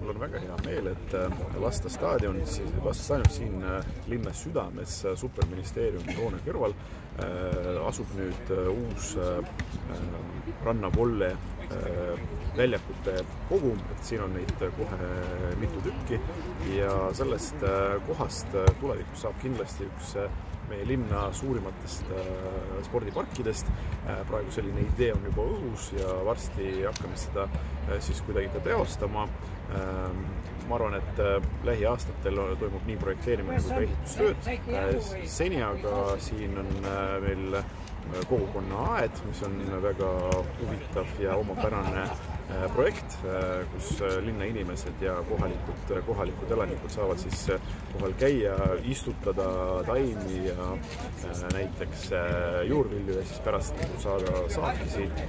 mul on väga hea meel, et Lasta staadion siin linna südames superministeeriumi hoone kõrval asub nüüd uus rannavolle väljakute kogum, et siin on neid kohe mitu tükki ja sellest kohast tulevikus saab kindlasti üks meie linna suurimatest spordiparkidest. Praegu selline idee on juba õhus ja varsti hakkame seda siis kuidagi teostama. Ma arvan, et lähiaastatel toimub nii projekteerimine kui ka ehitustööd. Seni aga siin on meil kogukonna aed, mis on väga huvitav ja omapärane projekt, kus linna inimesed ja kohalikud elanikud saavad siis kohal käia, istutada taimi ja näiteks juurvilju ja siis pärast saada saaki siit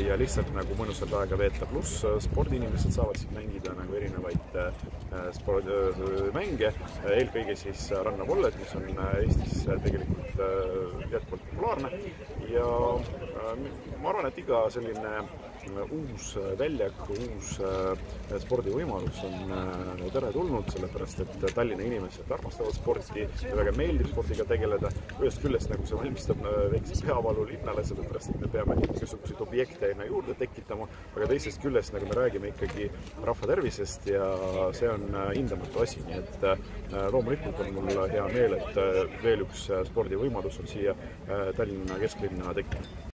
ja lihtsalt nagu mõnusalt aega veeta, pluss spordiinimesed saavad siit mängida nagu erinevaid mänge, eelkõige siis rannavollet, mis on Eestis tegelikult jätkuvalt populaarne ja ma arvan, et iga selline uus väljak, uus spordivõimalus on teretulnud, sellepärast et Tallinna inimesed armastavad sporti ja väga meeldib spordiga tegeleda. Ühest küljest nagu see valmistab väikse peavalu linnale, sellepärast et me peame igasuguseid objekte juurde tekitama, aga teisest küljest nagu me räägime ikkagi rahva tervisest ja see on hindamatu asi, nii et loomulikult on mul hea meel, et veel üks spordivõimalus on siia Tallinna kesklinna tekkinud.